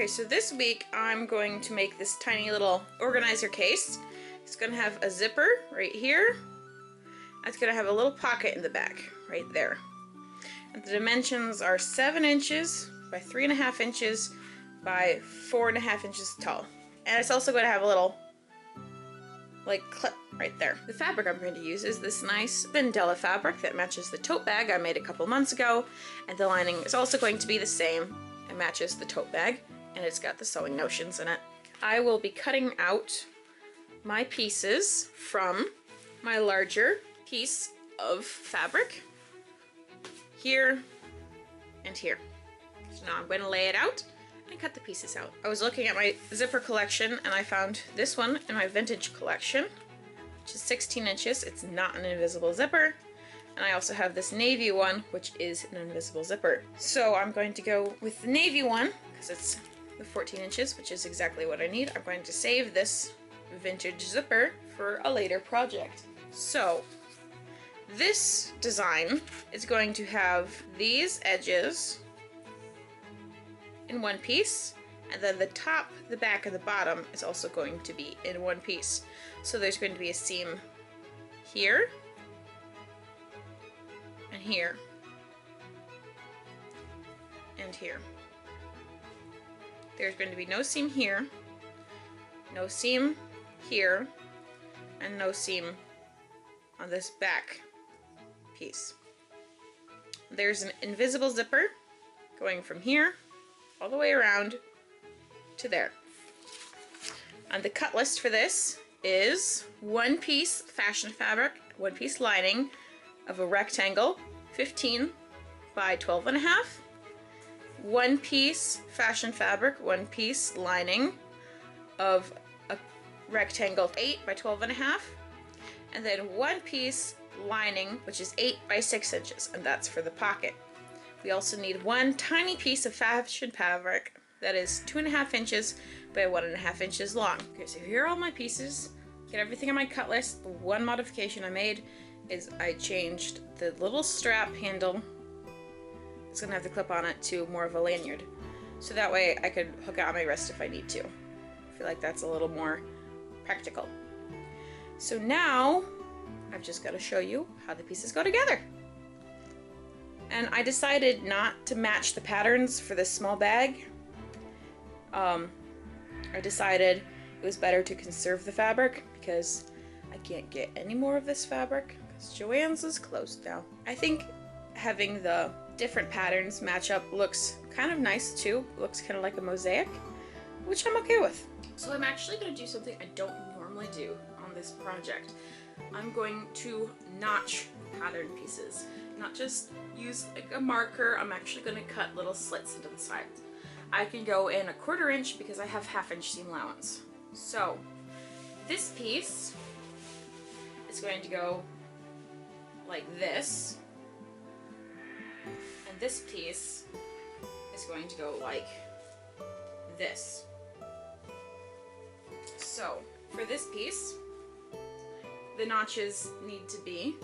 Okay, so this week I'm going to make this tiny little organizer case. It's going to have a zipper right here. It's going to have a little pocket in the back right there. And the dimensions are 7 inches by 3.5 inches by 4.5 inches tall. And it's also going to have a little like clip right there. The fabric I'm going to use is this nice Vandella fabric that matches the tote bag I made a couple months ago, and the lining is also going to be the same. It matches the tote bag, and it's got the sewing notions in it. I will be cutting out my pieces from my larger piece of fabric here and here. So now I'm going to lay it out and cut the pieces out. I was looking at my zipper collection and I found this one in my vintage collection, which is 16 inches. It's not an invisible zipper. And I also have this navy one, which is an invisible zipper. So I'm going to go with the navy one because it's the 14 inches, which is exactly what I need. I'm going to save this vintage zipper for a later project. So this design is going to have these edges in one piece, and then the top, the back, and the bottom is also going to be in one piece. So there's going to be a seam here and here and here. There's going to be no seam here, no seam here, and no seam on this back piece. There's an invisible zipper going from here all the way around to there. And the cut list for this is 1 piece fashion fabric, 1 piece lining of a rectangle 15 by 12.5, 1 piece fashion fabric, 1 piece lining of a rectangle 8 by 12.5, and then 1 piece lining which is 8 by 6 inches, and that's for the pocket. We also need 1 tiny piece of fashion fabric that is 2.5 inches by 1.5 inches long. Okay, so here are all my pieces. Get everything on my cut list. The one modification I made is I changed the little strap handle. It's gonna have the clip on it to more of a lanyard. So that way I could hook it on my wrist if I need to. I feel like that's a little more practical. So now I've just got to show you how the pieces go together. And I decided not to match the patterns for this small bag. I decided it was better to conserve the fabric because I can't get any more of this fabric because Joann's is closed now. I think having the different patterns match up looks kind of nice too. It looks kind of like a mosaic, which I'm okay with. So I'm actually going to do something I don't normally do on this project. I'm going to notch pattern pieces. Not just use like a marker, I'm actually going to cut little slits into the sides. I can go in 1/4 inch because I have 1/2 inch seam allowance. So this piece is going to go like this, and this piece is going to go like this. So for this piece, the notches need to be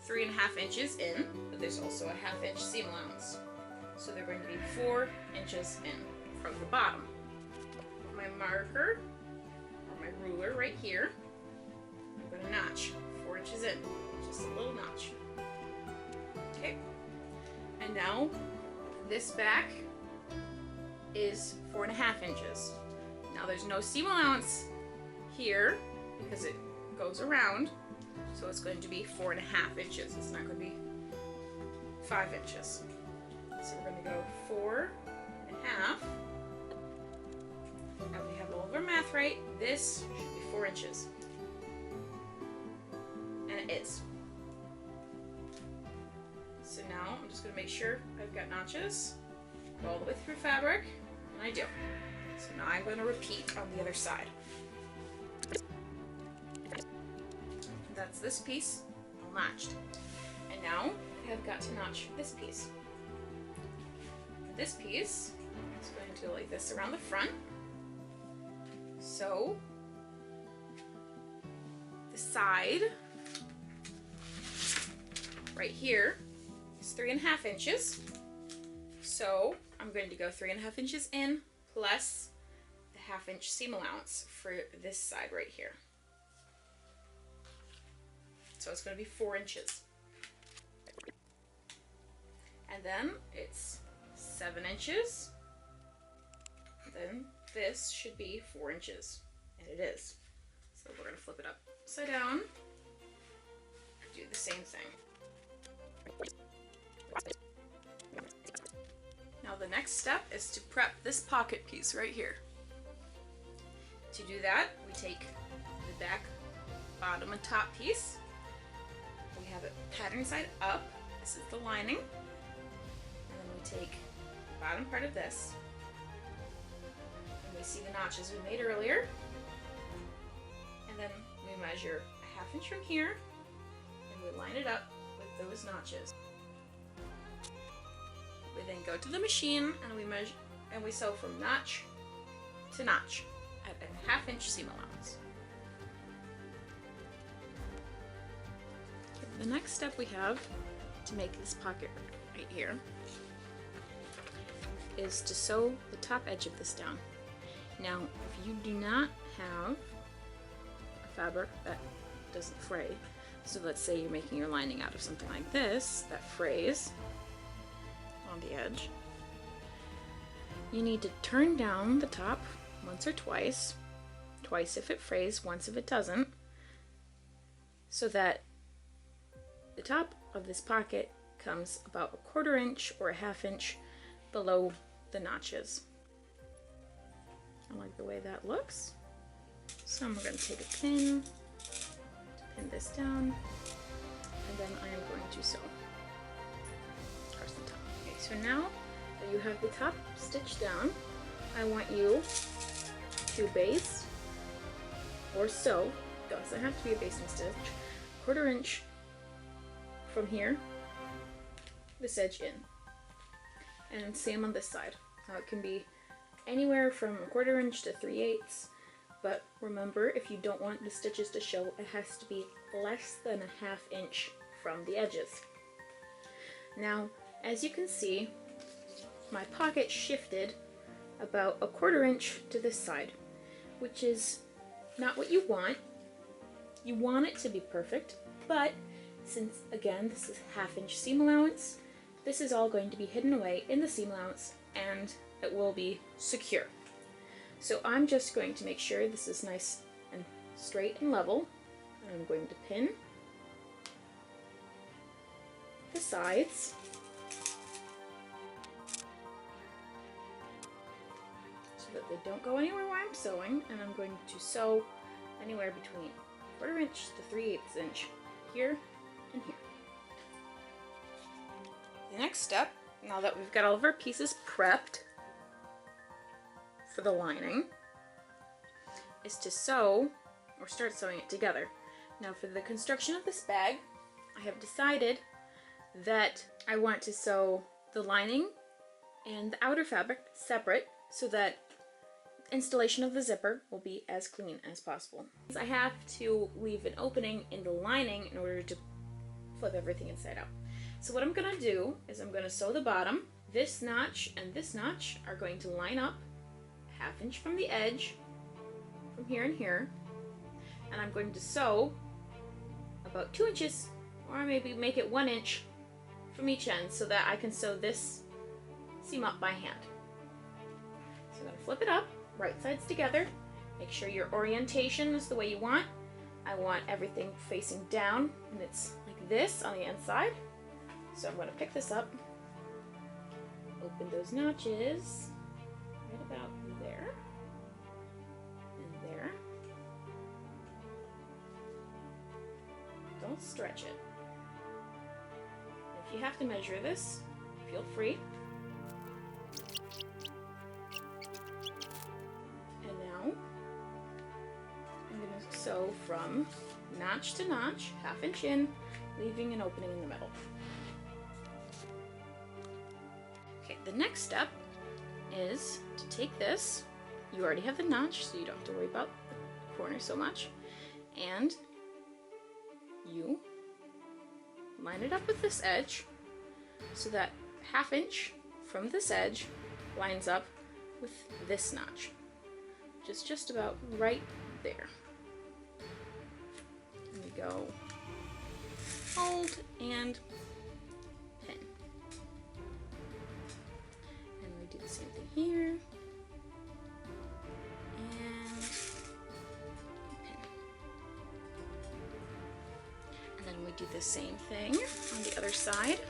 3.5 inches in, but there's also a 1/2 inch seam allowance. So they're going to be 4 inches in from the bottom. My marker, or my ruler right here, I'm going to notch 4 inches in, just a little notch. Okay, and now this back is 4.5 inches. Now there's no seam allowance here because it goes around, so it's going to be 4.5 inches. It's not going to be 5 inches. So we're going to go 4.5. Now we have all of our math right. This should be 4 inches. And it is. So now I'm just going to make sure I've got notches. Go all the way through fabric, and I do. So now I'm going to repeat on the other side. That's this piece all notched. And now I've got to notch this piece. This piece is going to go like this around the front. So the side right here is 3.5 inches. So I'm going to go 3.5 inches in plus the 1/2 inch seam allowance for this side right here. So it's going to be 4 inches. And then it's 7 inches. Then this should be 4 inches, and it is. So we're going to flip it upside down, do the same thing. Now the next step is to prep this pocket piece right here. To do that, we take the back, bottom, and top piece. We have it pattern side up. This is the lining. And then we take the bottom part of this, and we see the notches we made earlier. And then we measure a 1/2 inch from here, and we line it up with those notches. We then go to the machine and we measure and we sew from notch to notch at a 1/2 inch seam allowance. Okay, the next step we have to make this pocket right here is to sew the top edge of this down. Now, if you do not have a fabric that doesn't fray, so let's say you're making your lining out of something like this that frays on the edge, you need to turn down the top once or twice if it frays, once if it doesn't, so that the top of this pocket comes about a 1/4 inch or a 1/2 inch below the notches. I like the way that looks. So I'm going to take a pin to pin this down, and then I am going to sew across the top. Okay, so now that you have the top stitched down, I want you to baste or sew, doesn't have to be a basting stitch, 1/4 inch from here, this edge in, and same on this side. Now it can be anywhere from a 1/4 inch to 3/8, but remember, if you don't want the stitches to show, it has to be less than a 1/2 inch from the edges. Now, as you can see, my pocket shifted about a 1/4 inch to this side, which is not what you want. You want it to be perfect, but since, again, this is 1/2 inch seam allowance, this is all going to be hidden away in the seam allowance, and it will be secure. So I'm just going to make sure this is nice and straight and level. I'm going to pin the sides so that they don't go anywhere while I'm sewing, and I'm going to sew anywhere between 1/4 inch to 3/8 inch here and here. The next step, now that we've got all of our pieces prepped for the lining, is to sew or start sewing it together. Now for the construction of this bag, I have decided that I want to sew the lining and the outer fabric separate so that installation of the zipper will be as clean as possible. I have to leave an opening in the lining in order to flip everything inside out. So what I'm going to do is I'm going to sew the bottom. This notch and this notch are going to line up a 1/2 inch from the edge, from here and here, and I'm going to sew about 2 inches, or maybe make it 1 inch from each end so that I can sew this seam up by hand. So I'm going to flip it up, right sides together. Make sure your orientation is the way you want. I want everything facing down, and it's like this on the inside. So I'm going to pick this up, open those notches right about there and there. Don't stretch it. If you have to measure this, feel free. And now I'm going to sew from notch to notch, 1/2 inch in, leaving an opening in the middle. Okay, the next step is to take this. You already have the notch, so you don't have to worry about the corner so much. And you line it up with this edge so that 1/2 inch from this edge lines up with this notch, just about right there. And we go hold and pin. And we do the same thing here. And pin. And then we do the same thing on the other side.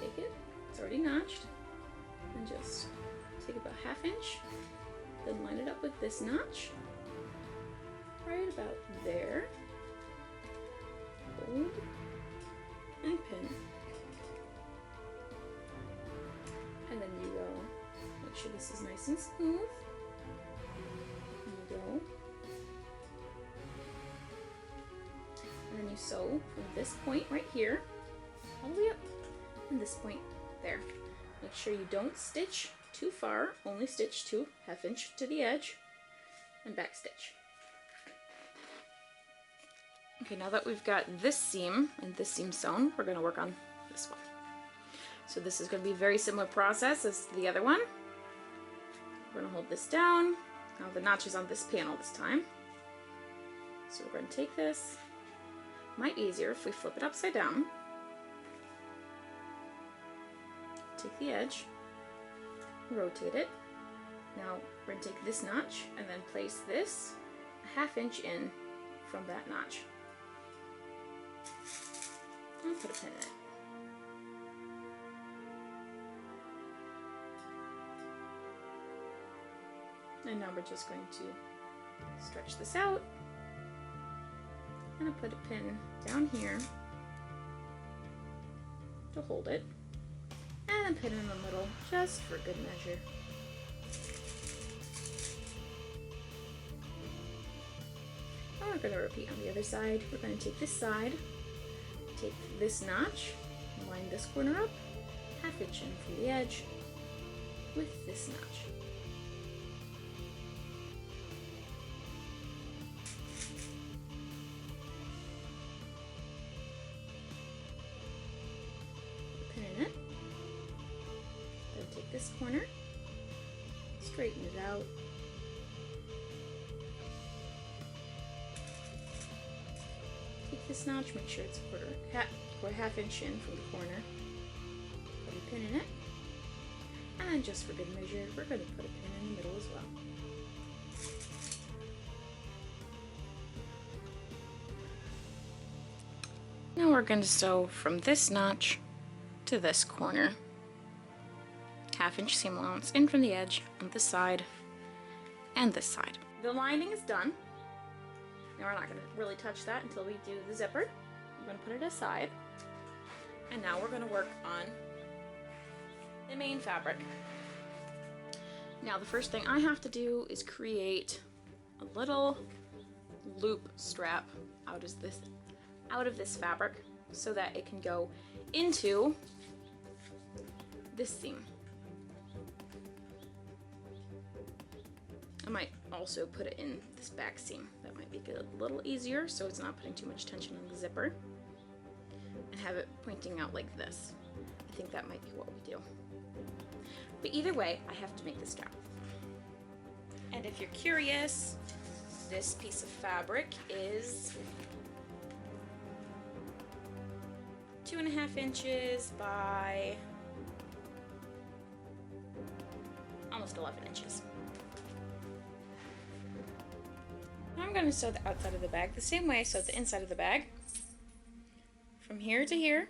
Take it, it's already notched, and just take about 1/2 inch, then line it up with this notch, right about there, hold, and pin, and then you go, make sure this is nice and smooth, and you go, and then you sew from this point right here, all the way up, and this point there. Make sure you don't stitch too far, only stitch to 1/2 inch to the edge and back stitch. Okay, now that we've got this seam and this seam sewn, we're going to work on this one. So this is going to be a very similar process as the other one. We're going to hold this down. Now the notch is on this panel this time. So we're going to take this. Might be easier if we flip it upside down. Take the edge, rotate it. Now we're going to take this notch and then place this 1/2 inch in from that notch. And put a pin in it. And now we're just going to stretch this out. And I'll put a pin down here to hold it. And then pin in the middle, just for good measure. And we're going to repeat on the other side. We're going to take this side, take this notch, line this corner up, 1/2 inch in from the edge with this notch. Pin in it. Then take this corner, straighten it out. Take this notch, make sure it's a 1/2 inch in from the corner. Put a pin in it. And then just for good measure, we're going to put a pin in the middle as well. Now we're going to sew from this notch to this corner. 1/2 inch seam allowance in from the edge on this side and this side. The lining is done. Now we're not going to really touch that until we do the zipper. I'm going to put it aside. And now we're going to work on the main fabric. Now the first thing I have to do is create a little loop strap out of this fabric so that it can go into this seam. I might also put it in this back seam. That might make it a little easier so it's not putting too much tension on the zipper. And have it pointing out like this. I think that might be what we do. But either way, I have to make the strap. And if you're curious, this piece of fabric is 2.5 inches by almost 11 inches. Now I'm going to sew the outside of the bag the same way I sewed the inside of the bag. From here to here,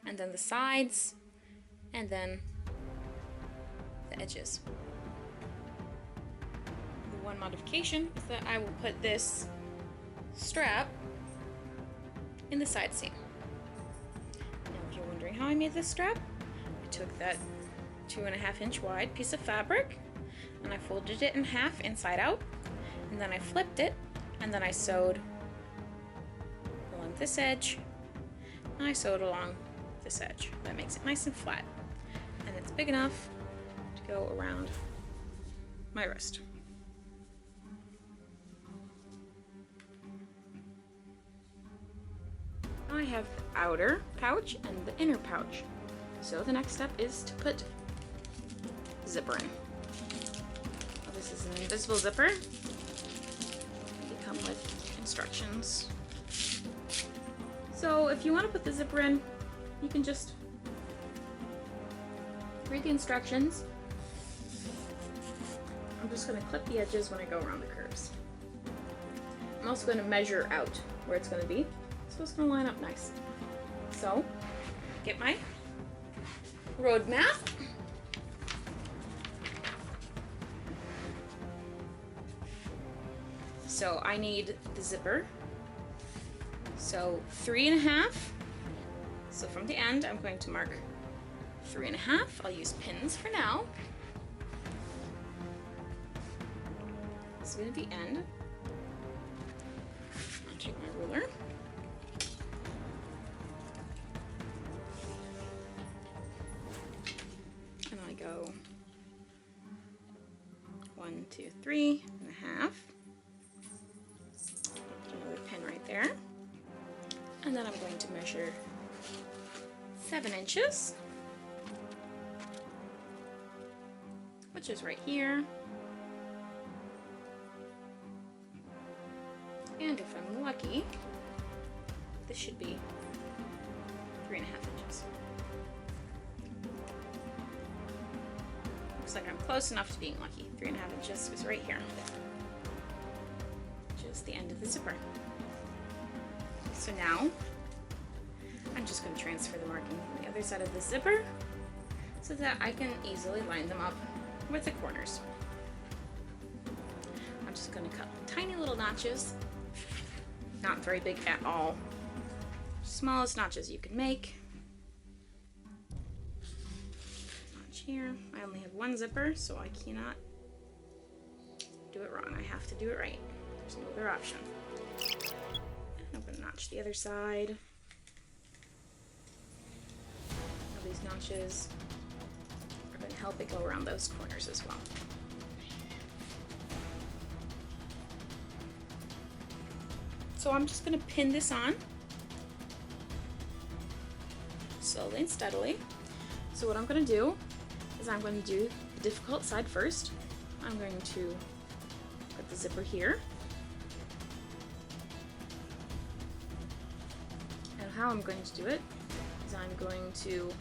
and then the sides, and then the edges. The one modification is that I will put this strap in the side seam. Now if you're wondering how I made this strap, I took that 2.5 inch wide piece of fabric and I folded it in half inside out, and then I flipped it, and then I sewed along this edge, and I sewed along this edge. That makes it nice and flat, and it's big enough to go around my wrist. Now I have the outer pouch and the inner pouch. So the next step is to put the zipper in. Well, this is an invisible zipper. They come with instructions. So if you want to put the zipper in, you can just read the instructions. I'm just going to clip the edges when I go around the curves. I'm also going to measure out where it's going to be, so it's going to line up nice. So, get my road map. So I need the zipper. So 3.5. So from the end, I'm going to mark 3.5. I'll use pins for now. This is going to be end. I'll take my ruler. And I go 1, 2, 3.5. Put another pin right there. And then I'm going to measure 7 inches, which is right here. And if I'm lucky, this should be 3.5 inches. Looks like I'm close enough to being lucky. 3.5 inches is right here, which is the end of the zipper. So now, I'm just going to transfer the marking from the other side of the zipper so that I can easily line them up with the corners. I'm just going to cut tiny little notches, not very big at all, smallest notches you can make. Notch here. I only have one zipper, so I cannot do it wrong. I have to do it right. There's no other option. I'm going to notch the other side. Now these notches are going to help it go around those corners as well. So I'm just going to pin this on slowly and steadily. So what I'm going to do is I'm going to do the difficult side first. I'm going to put the zipper here. And how I'm going to do it is I'm going to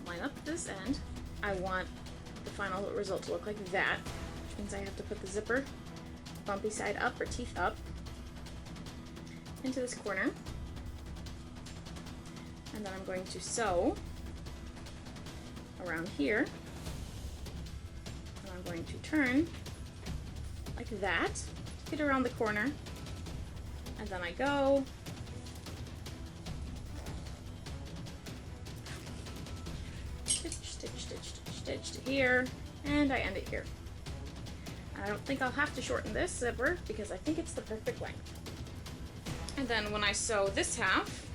line up this end. I want the final result to look like that, which means I have to put the zipper bumpy side up or teeth up into this corner, and then I'm going to sew around here, and I'm going to turn like that to get around the corner, and then I go stitch, stitch, stitch, stitch, stitch to here, and I end it here. I don't think I'll have to shorten this zipper because I think it's the perfect length. And then when I sew this half,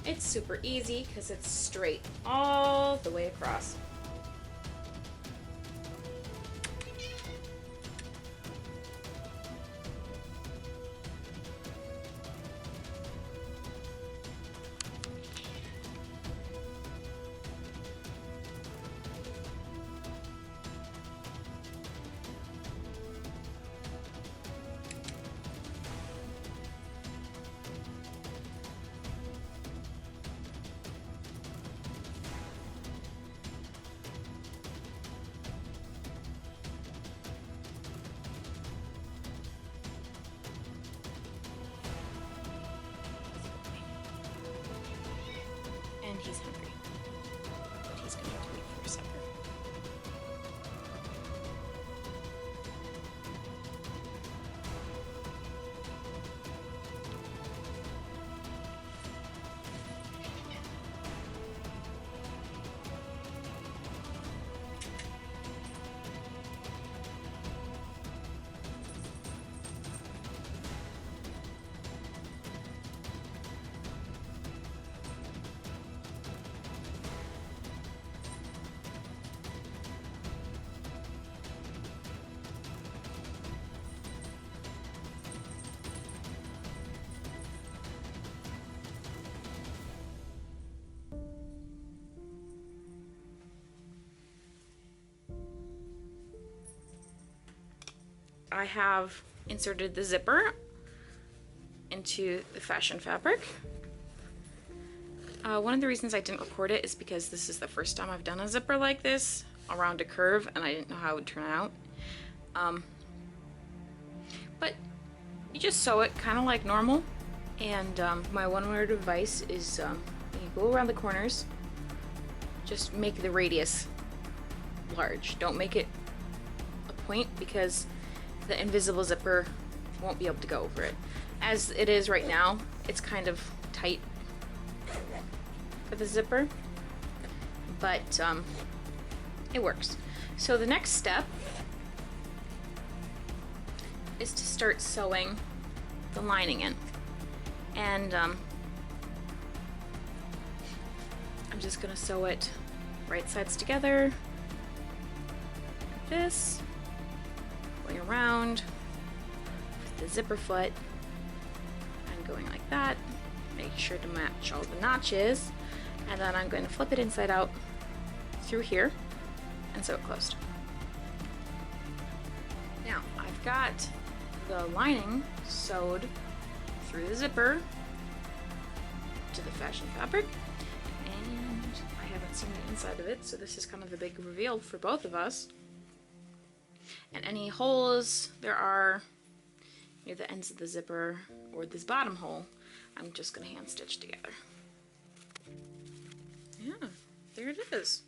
it's super easy because it's straight all the way across. I have inserted the zipper into the fashion fabric. One of the reasons I didn't record it is because this is the first time I've done a zipper like this around a curve, and I didn't know how it would turn out. But you just sew it kind of like normal, and my one word of advice is you go around the corners, just make the radius large. Don't make it a point, because the invisible zipper won't be able to go over it. As it is right now, it's kind of tight for the zipper, but it works. So the next step is to start sewing the lining in, and I'm just gonna sew it right sides together like this, going around with the zipper foot and going like that. Make sure to match all the notches, and then I'm going to flip it inside out through here and sew it closed. Now I've got the lining sewed through the zipper to the fashion fabric, and I haven't seen the inside of it, so this is kind of the big reveal for both of us. And any holes there are near the ends of the zipper or this bottom hole, I'm just gonna hand stitch together. Yeah, there it is.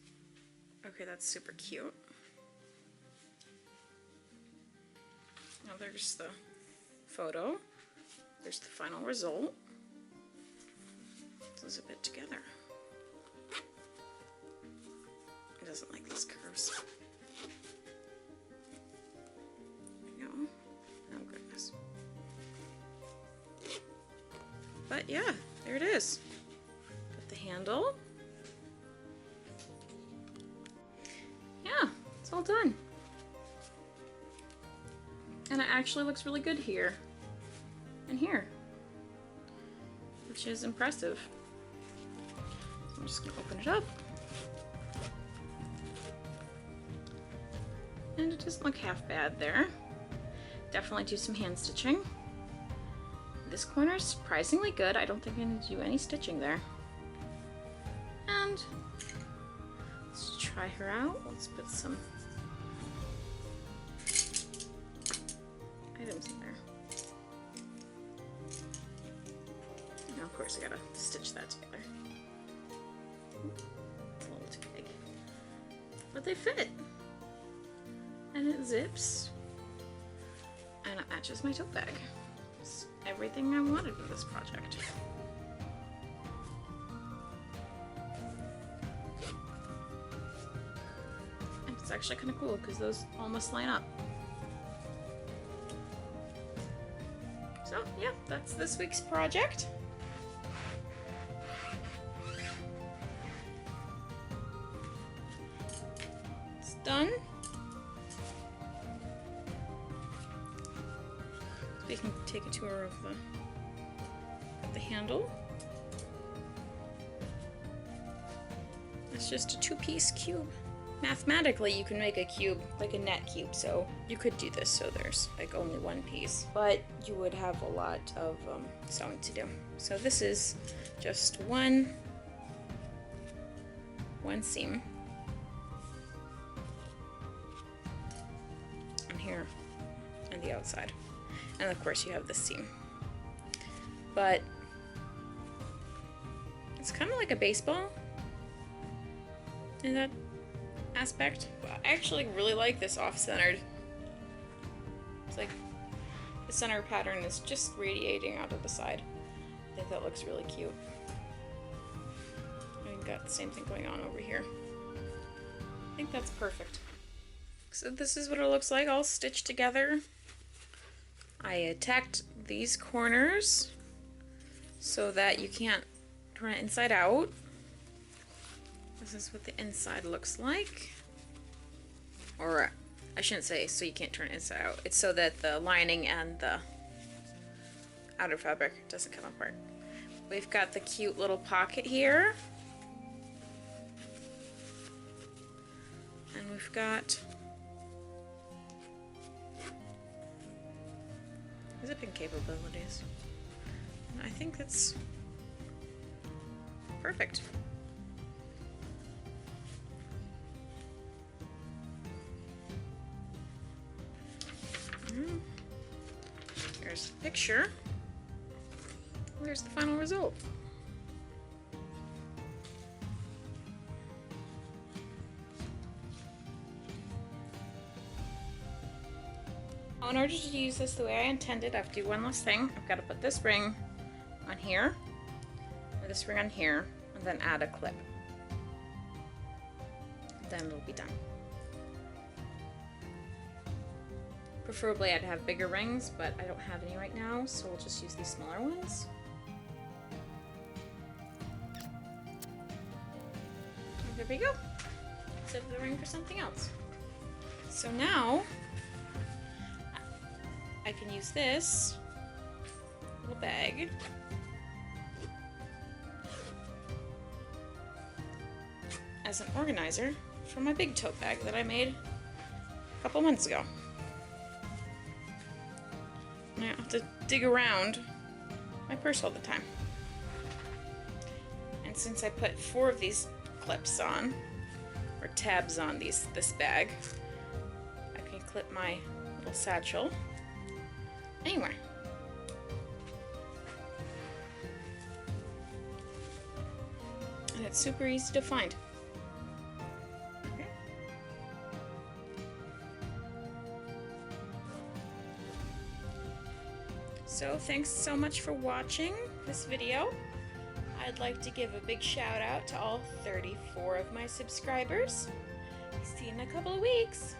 Okay, that's super cute. Now there's the photo. There's the final result. Let's zip it together. It doesn't like these curves. There we go. Oh goodness. But yeah, there it is. Got the handle. Yeah, it's all done. And it actually looks really good here and here, which is impressive. I'm just gonna open it up. And it doesn't look half bad there. Definitely do some hand stitching. This corner is surprisingly good. I don't think I need to do any stitching there. And let's try her out. Let's put some items in there. Now, of course, I gotta stitch that together. It's a little too big. But they fit. And it zips. And it matches my tote bag. It's everything I wanted with this project. And it's actually kind of cool because those almost line up. So yeah, that's this week's project. It's done. We can take a tour of the handle. It's just a two-piece cube. Mathematically, you can make a cube like a net cube, so you could do this so there's like only one piece, but you would have a lot of sewing to do. So this is just one seam, and here on the outside, and of course you have this seam. But it's kind of like a baseball in that aspect. I actually really like this off-centered. It's like the center pattern is just radiating out of the side. I think that looks really cute. And we've got the same thing going on over here. I think that's perfect. So this is what it looks like all stitched together. I tacked these corners so that you can't turn it inside out. This is what the inside looks like. Or I shouldn't say so you can't turn it inside out. It's so that the lining and the outer fabric doesn't come apart. We've got the cute little pocket here. And we've got zipping capabilities. And I think that's perfect. There's the picture. There's the final result. In order to use this the way I intended, I have to do one last thing. I've got to put this ring on here, or this ring on here, and then add a clip. Then it'll be done. Preferably I'd have bigger rings, but I don't have any right now, so we'll just use these smaller ones. And there we go. Save the ring for something else. So now I can use this little bag as an organizer for my big tote bag that I made a couple months ago. I don't have to dig around my purse all the time. And since I put 4 of these clips on, or tabs on this bag, I can clip my little satchel anywhere. And it's super easy to find. Okay. So thanks so much for watching this video. I'd like to give a big shout out to all 34 of my subscribers. See you in a couple of weeks.